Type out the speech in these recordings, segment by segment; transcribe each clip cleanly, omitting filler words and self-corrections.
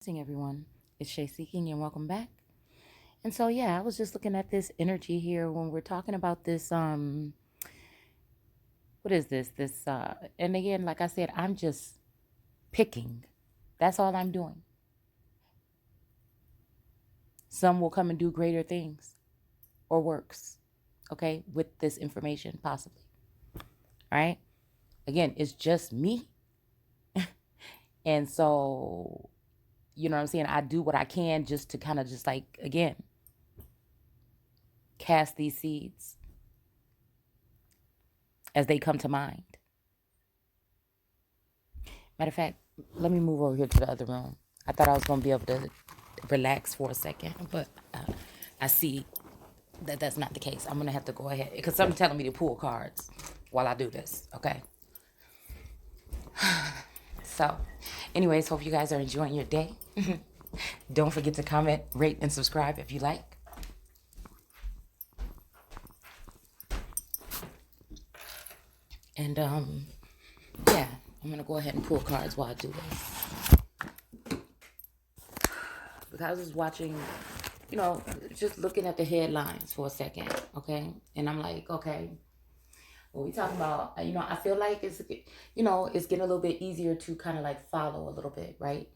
Everyone, it's Shay Seeking and welcome back. And so yeah, I was just looking at this energy here when we're talking about this what is this and again, like I said, I'm just picking. That's all I'm doing. Some will come and do greater things or works, okay, with this information possibly. All right, again, it's just me. And so, you know what I'm saying? I do what I can just to kind of just like, again, cast these seeds as they come to mind. Matter of fact, let me move over here to the other room. I thought I was going to be able to relax for a second, but I see that that's not the case. I'm going to have to go ahead because someone's telling me to pull cards while I do this, okay? So, anyways, hope you guys are enjoying your day. Don't forget to comment, rate, and subscribe if you like. And, yeah, I'm going to go ahead and pull cards while I do this. Because I was watching, you know, just looking at the headlines for a second, okay? And I'm like, okay, what we talking about, you know, I feel like it's, you know, it's getting a little bit easier to kind of like follow a little bit, right?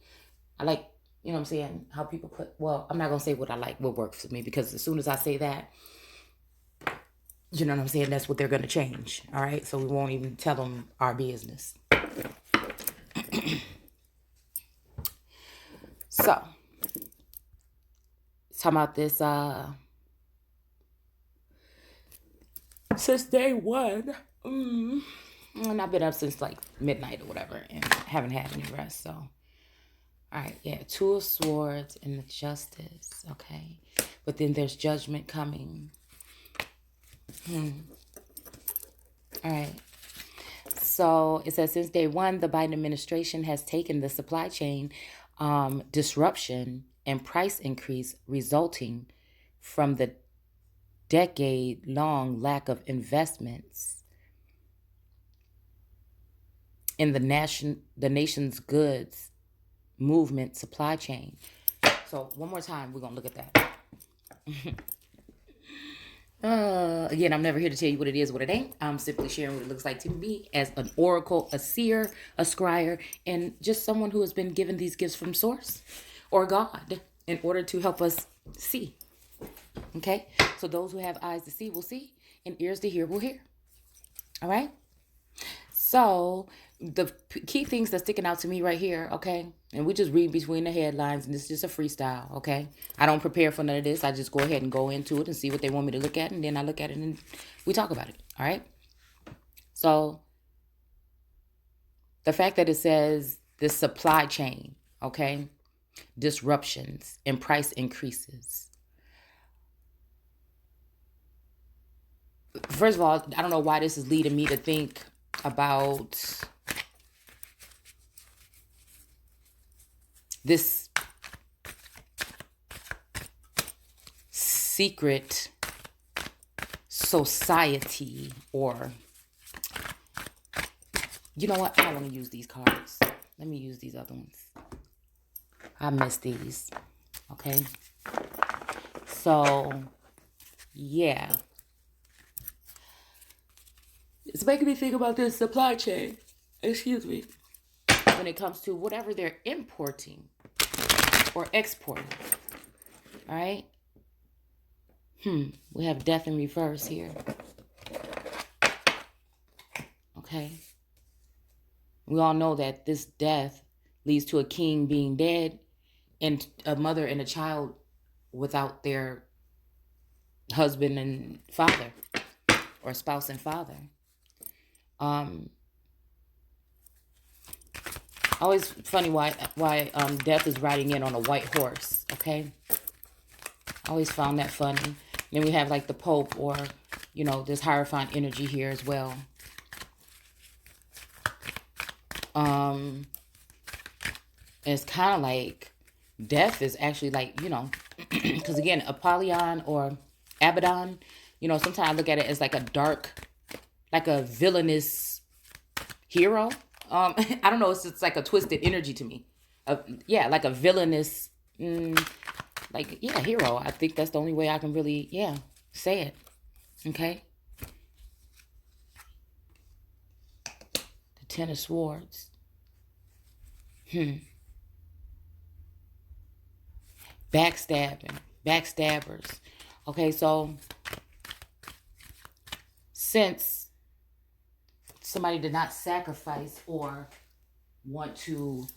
I like, you know what I'm saying, how people put, well, I'm not going to say what I like, what works for me, because as soon as I say that, you know what I'm saying, that's what they're going to change, all right? So we won't even tell them our business. So, talking about this, since day one, and I've been up since like midnight or whatever, and haven't had any rest, so. All right, yeah, Two of Swords and the Justice, okay? But then there's judgment coming. All right. So it says, since day one, the Biden administration has taken the supply chain disruption and price increase resulting from the decade-long lack of investments in the nation's goods movement supply chain. So one more time, we're going to look at that. Again, I'm never here to tell you what it is, what it ain't. I'm simply sharing what it looks like to me as an oracle, a seer, a scryer, and just someone who has been given these gifts from Source or God in order to help us see. Okay? So those who have eyes to see will see, and ears to hear will hear. All right? So the key things that's sticking out to me right here, okay? And we just read between the headlines, and this is just a freestyle, okay? I don't prepare for none of this. I just go ahead and go into it and see what they want me to look at, and then I look at it and we talk about it, all right? So the fact that it says the supply chain, okay, disruptions and price increases. First of all, I don't know why this is leading me to think about this secret society, or, you know what? I don't want to use these cards. Let me use these other ones. I miss these. Okay. So, yeah. It's making me think about this supply chain. Excuse me. When it comes to whatever they're importing or exporting. All right. We have death in reverse here. Okay. We all know that this death leads to a king being dead and a mother and a child without their husband and father, or spouse and father. Always funny why death is riding in on a white horse, okay? I always found that funny. Then we have like the Pope, or, you know, this Hierophant energy here as well. It's kind of like death is actually like, you know, because again, Apollyon or Abaddon, you know, sometimes I look at it as like a dark, like a villainous hero. I don't know, it's like a twisted energy to me. like a villainous, like, yeah, hero. I think that's the only way I can really, say it. Okay. The Ten of Swords. Backstabbers. Okay, so since somebody did not sacrifice or want to,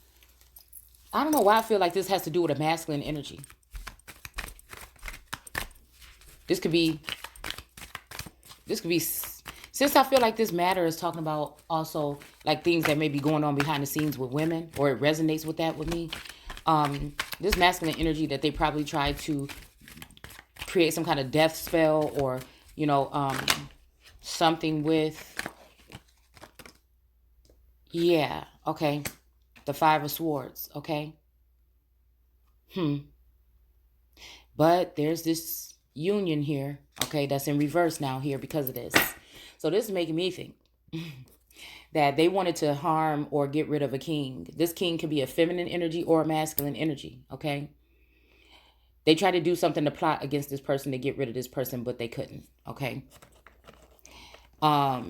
I don't know why I feel like this has to do with a masculine energy. This could be, since I feel like this matter is talking about also like things that may be going on behind the scenes with women, or it resonates with that with me. This masculine energy that they probably tried to create some kind of death spell, or, something with, okay. The Five of Swords, okay. But there's this union here, okay, that's in reverse now here because of this. So this is making me think that they wanted to harm or get rid of a king. This king could be a feminine energy or a masculine energy, okay? They tried to do something to plot against this person to get rid of this person, but they couldn't, okay? I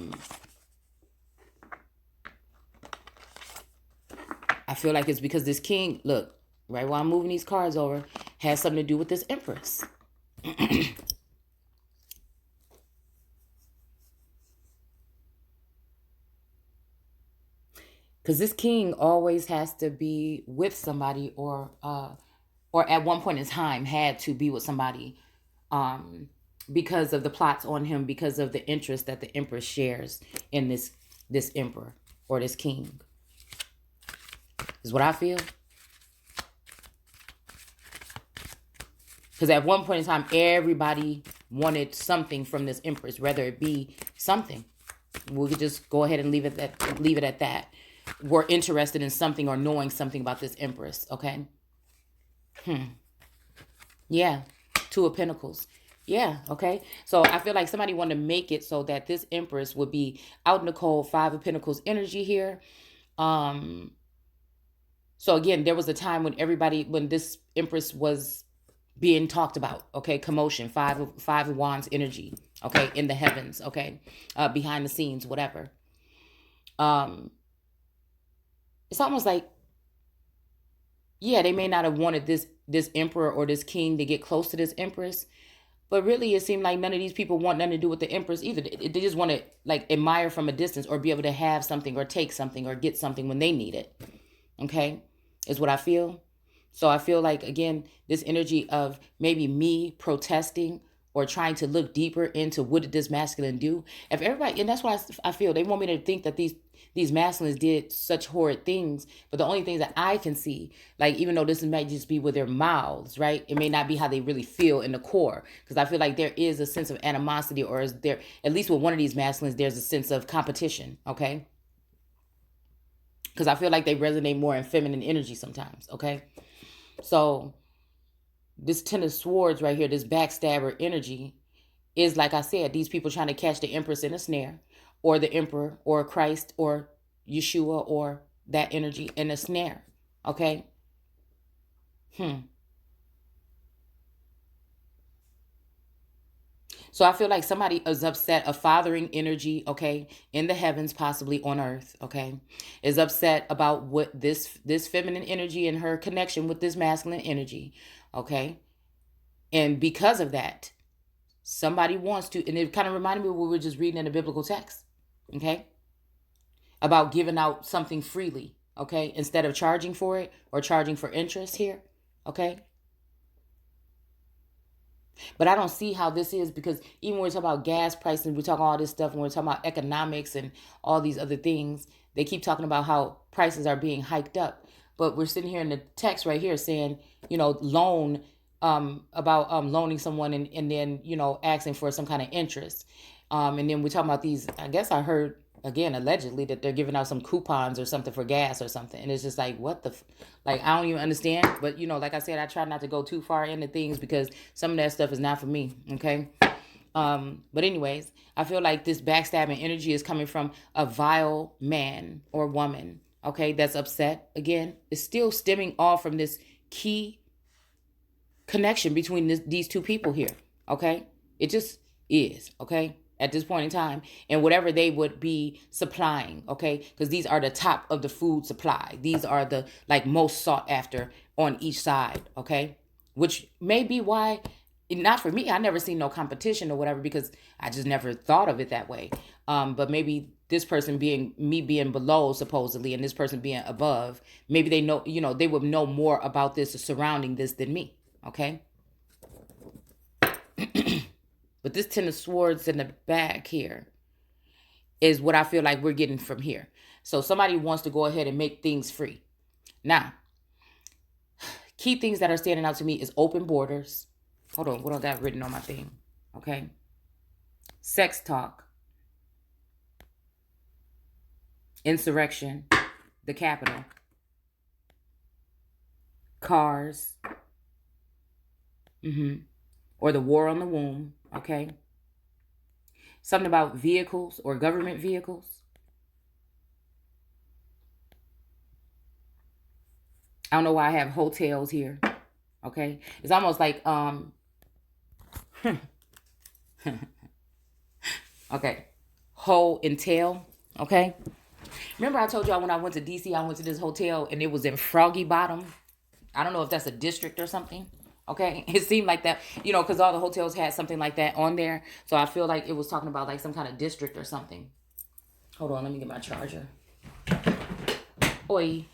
feel like it's because this king, look, right while I'm moving these cards over, has something to do with this empress. Because this king always has to be with somebody, or at one point in time had to be with somebody, because of the plots on him, because of the interest that the empress shares in this emperor or this king. Is what I feel. Because at one point in time, everybody wanted something from this empress, whether it be something. We could just go ahead and leave it at that. We're interested in something or knowing something about this empress, okay? Yeah, Two of Pentacles. Yeah, okay. So I feel like somebody wanted to make it so that this empress would be out in the cold. Five of Pentacles energy here. So again, there was a time when this empress was being talked about, okay? Commotion, five of wands energy, okay? In the heavens, okay? Behind the scenes, whatever. It's almost like, they may not have wanted this emperor or this king to get close to this empress, but really it seemed like none of these people want nothing to do with the empress either. They just want to like admire from a distance, or be able to have something or take something or get something when they need it, okay? Is what I feel. So I feel like, again, this energy of maybe me protesting or trying to look deeper into what did this masculine do. If everybody, and that's why I feel they want me to think that these masculines did such horrid things, but the only things that I can see, like, even though this might just be with their mouths, right? It may not be how they really feel in the core, because I feel like there is a sense of animosity, or is there, at least with one of these masculines, there's a sense of competition, okay? Because I feel like they resonate more in feminine energy sometimes, okay? So this Ten of Swords right here, this backstabber energy, is, like I said, these people trying to catch the empress in a snare, or the emperor, or Christ, or Yeshua, or that energy in a snare, okay? So I feel like somebody is upset, a fathering energy, okay, in the heavens, possibly on earth, okay, is upset about what this feminine energy and her connection with this masculine energy, okay? And because of that, somebody wants to, and it kind of reminded me of what we were just reading in the biblical text, okay, about giving out something freely, okay, instead of charging for it or charging for interest here, okay? But I don't see how this is, because even when we talk about gas prices, we talk all this stuff, and we're talking about economics and all these other things, they keep talking about how prices are being hiked up. But we're sitting here in the text right here saying, loan, about loaning someone and then, asking for some kind of interest. And then we're talking about these, I guess I heard, again, allegedly, that they're giving out some coupons or something for gas or something. And it's just like, what the, like, I don't even understand. But, like I said, I try not to go too far into things, because some of that stuff is not for me, okay? But anyways, I feel like this backstabbing energy is coming from a vile man or woman, okay, that's upset again, is still stemming off from this key connection between these two people here, okay? It just is, okay, at this point in time, and whatever they would be supplying, okay, because these are the top of the food supply. These are the like most sought after on each side, okay, which may be why, not for me, I never seen no competition or whatever, because I just never thought of it that way. But maybe this person being me being below supposedly, and this person being above, maybe they know, they would know more about this surrounding this than me, okay? But this Ten of Swords in the back here is what I feel like we're getting from here. So somebody wants to go ahead and make things free. Now, key things that are standing out to me is open borders. Hold on, what I got written on my thing? Okay. Sex talk. Insurrection. The Capitol. Cars. Or the war on the womb. Okay. Something about vehicles or government vehicles. I don't know why I have hotels here. Okay. It's almost like, okay. Hoe and tail. Okay. Remember I told y'all when I went to DC, I went to this hotel and it was in Froggy Bottom. I don't know if that's a district or something. Okay. It seemed like that, because all the hotels had something like that on there. So I feel like it was talking about like some kind of district or something. Hold on. Let me get my charger. Oi.